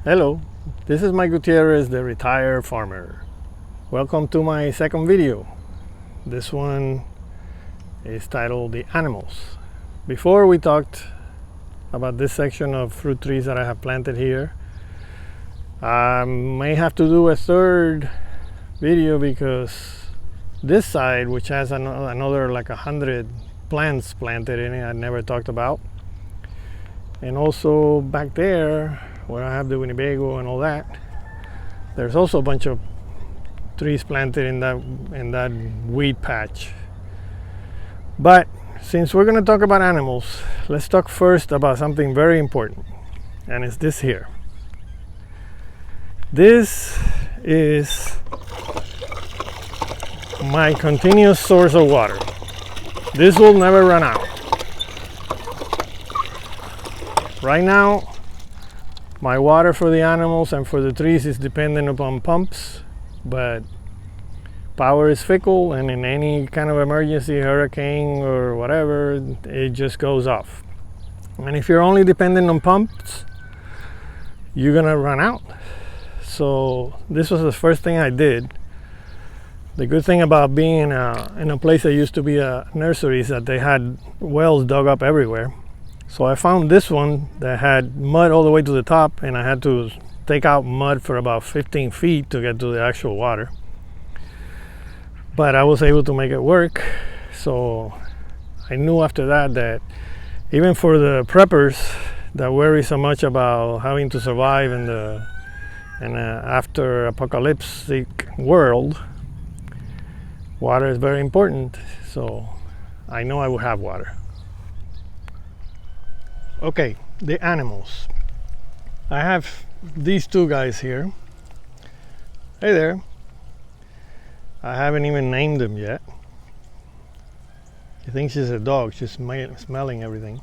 Hello, this is Mike Gutierrez, the retired farmer. Welcome to my second video. This one is titled The Animals. Before we talked about this section of fruit trees that I have planted here, I may have to do a third video because this side, which has another like 100 plants planted in it, I never talked about. And also back there, where I have the Winnebago and all that, there's also a bunch of trees planted in that weed patch. But since we're going to talk about animals, let's talk first about something very important, and it's this here. This is my continuous source of water. This will never run out. Right now, my water for the animals and for the trees is dependent upon pumps, but power is fickle, and in any kind of emergency, hurricane or whatever, it just goes off. And if you're only dependent on pumps, you're gonna run out. So this was the first thing I did. The good thing about being in a place that used to be a nursery is that they had wells dug up everywhere. So I found this one that had mud all the way to the top, and I had to take out mud for about 15 feet to get to the actual water. But I was able to make it work. So I knew after that even for the preppers that worry so much about having to survive in the after apocalyptic world, water is very important. So I know I will have water. Okay, the animals. I have these two guys here. Hey there. I haven't even named them yet. She thinks she's a dog. She's smelling everything.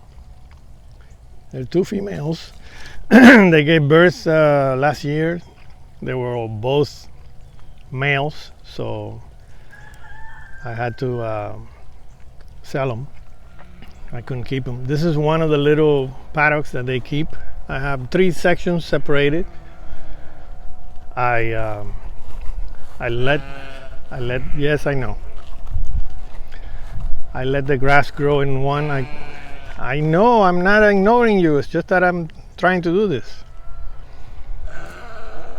They're two females. They gave birth last year. They were both males, so I had to sell them. I couldn't keep them. This is one of the little paddocks that they keep. I have 3 sections separated. I let yes, I know. I let the grass grow in one. I know I'm not ignoring you. It's just that I'm trying to do this.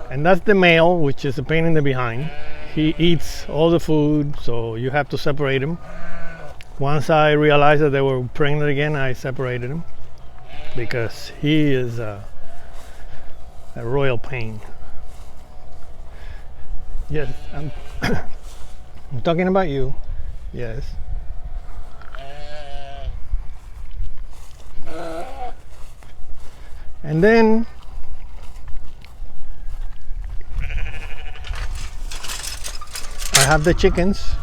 And that's the male, which is a pain in the behind. He eats all the food, so you have to separate him. Once I realized that they were pregnant again, I separated him because he is a royal pain. Yes, I'm talking about you. Yes. And then I have the chickens.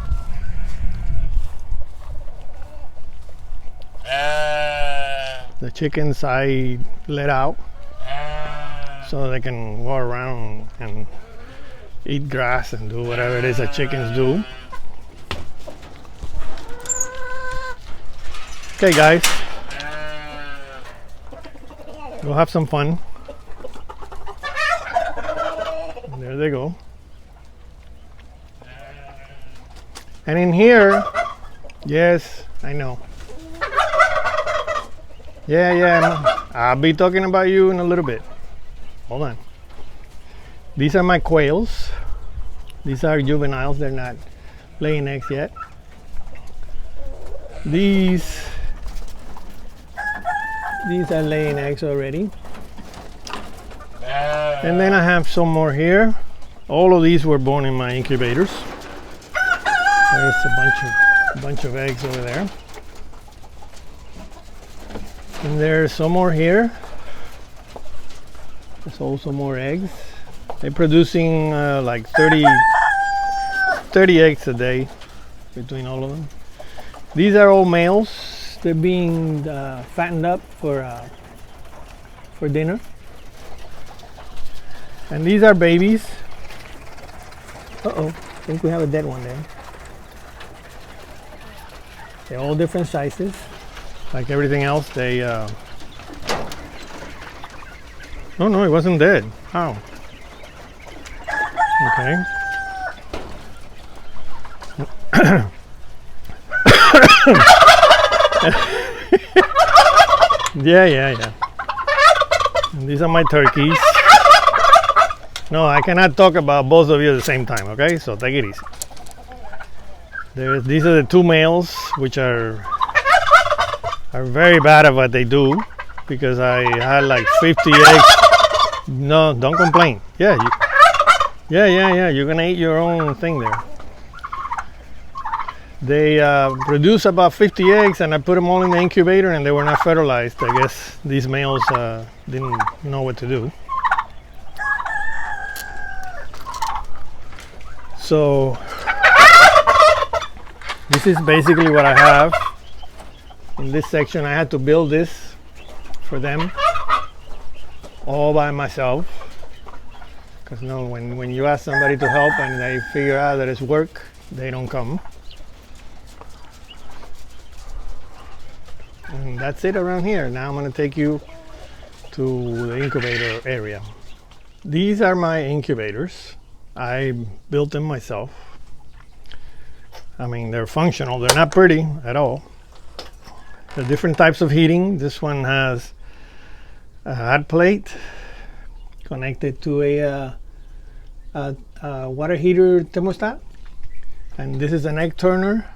The chickens I let out so they can walk around and eat grass and do whatever it is that chickens do. Okay, guys, we'll have some fun. There they go. And in here, yes, I know. Yeah, I'll be talking about you in a little bit. Hold on. These are my quails. These are juveniles. They're not laying eggs yet. These are laying eggs already. And then I have some more here. All of these were born in my incubators. There's a bunch of eggs over there. And there's some more here. There's also more eggs. They're producing like 30 eggs a day between all of them. These are all males. They're being fattened up for dinner. And these are babies. Uh-oh, I think we have a dead one there. They're all different sizes. Like everything else, they... Oh no, it wasn't dead. How? Okay. Yeah. And these are my turkeys. No, I cannot talk about both of you at the same time, okay? So take it easy. These are the two males, which are very bad at what they do, because I had like 50 eggs. No, don't complain. Yeah, you're gonna eat your own thing there. They produce about 50 eggs, and I put them all in the incubator, and they were not fertilized. I guess these males didn't know what to do. So this is basically what I have in this section. I had to build this for them all by myself, because when you ask somebody to help and they figure out that it's work, they don't come. And that's it around here. Now I'm going to take you to the incubator area. These are my incubators. I built them myself. I mean, they're functional. They're not pretty at all. The different types of heating. This one has a hot plate connected to a water heater thermostat, and this is an egg turner.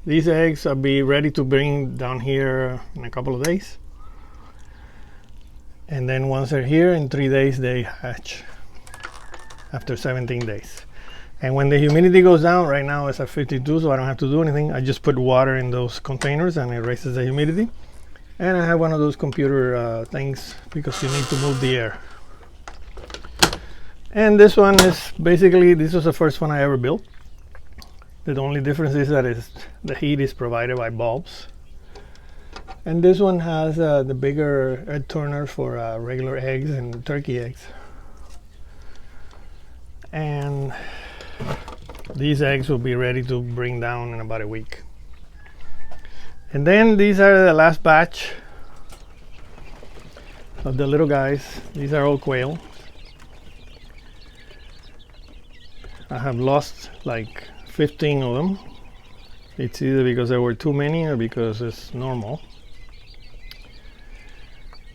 These eggs will be ready to bring down here in a couple of days, and then once they're here, in 3 days they hatch after 17 days. And when the humidity goes down, right now it's at 52, so I don't have to do anything. I just put water in those containers and it raises the humidity. And I have one of those computer things, because you need to move the air. And this one is basically, this was the first one I ever built. The only difference is that the heat is provided by bulbs. And this one has the bigger egg turner for regular eggs and turkey eggs. And these eggs will be ready to bring down in about a week. And then these are the last batch of the little guys. These are all quail. I have lost like 15 of them. It's either because there were too many or because it's normal.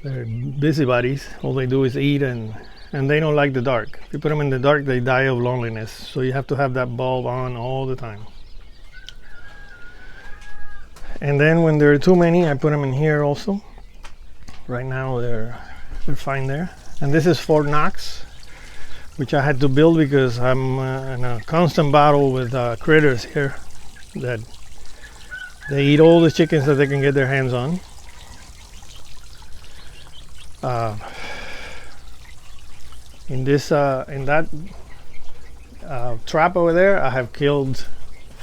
They're busybodies. All they do is eat, and they don't like the dark. If you put them in the dark, they die of loneliness. So you have to have that bulb on all the time. And then when there are too many, I put them in here also. Right now they're fine there. And this is Fort Knox, which I had to build because I'm in a constant battle with critters here that they eat all the chickens that they can get their hands on. In that trap over there, I have killed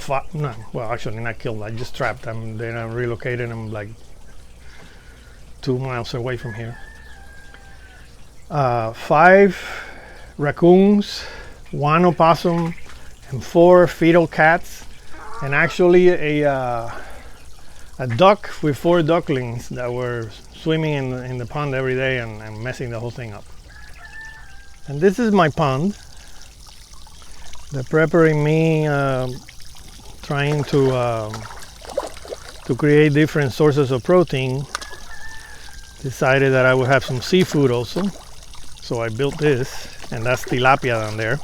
well, actually not killed, I just trapped them. Then I relocated them like 2 miles away from here. 5 raccoons, 1 opossum, and 4 fetal cats, and actually a duck with 4 ducklings that were swimming in the pond every day and messing the whole thing up. And this is my pond. The prepper in me trying to create different sources of protein decided that I would have some seafood also. So I built this, and that's tilapia down there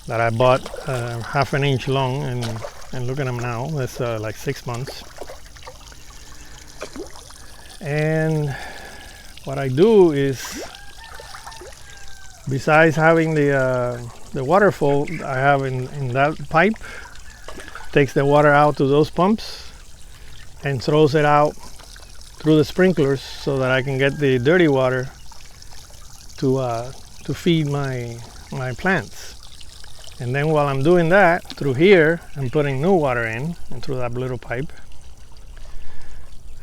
that I bought ½ an inch long, and look at them now. That's like 6 months. And what I do is, besides having the waterfall I have in that pipe, takes the water out to those pumps and throws it out through the sprinklers so that I can get the dirty water to feed my plants. And then while I'm doing that, through here I'm putting new water in and through that little pipe.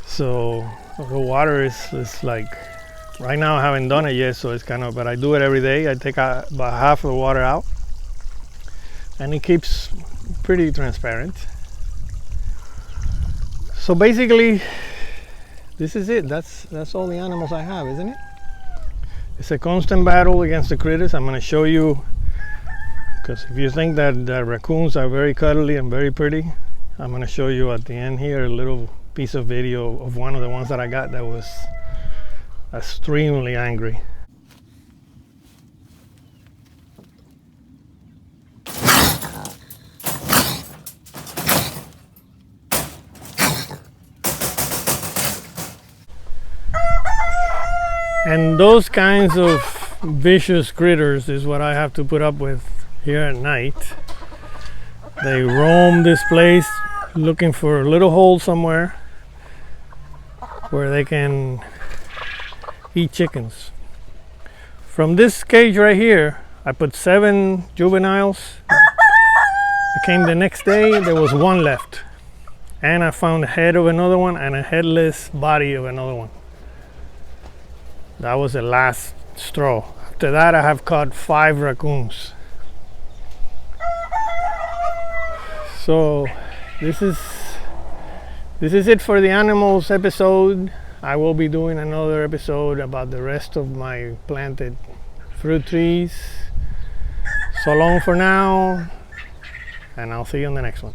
So the water is like, right now I haven't done it yet, so it's kind of, but I do it every day. I take about half of the water out, and it keeps pretty transparent. So basically, this is it. That's all the animals I have, isn't it? It's a constant battle against the critters. I'm going to show you, because if you think that raccoons are very cuddly and very pretty, I'm going to show you at the end here a little piece of video of one of the ones that I got that was extremely angry. And those kinds of vicious critters is what I have to put up with here at night. They roam this place looking for a little hole somewhere where they can eat chickens. From this cage right here, I put 7 juveniles. I came the next day, there was 1 left. And I found the head of another one and a headless body of another one. That was the last straw. After that, I have caught 5 raccoons. So this is it for the animals episode. I will be doing another episode about the rest of my planted fruit trees. So long for now, and I'll see you on the next one.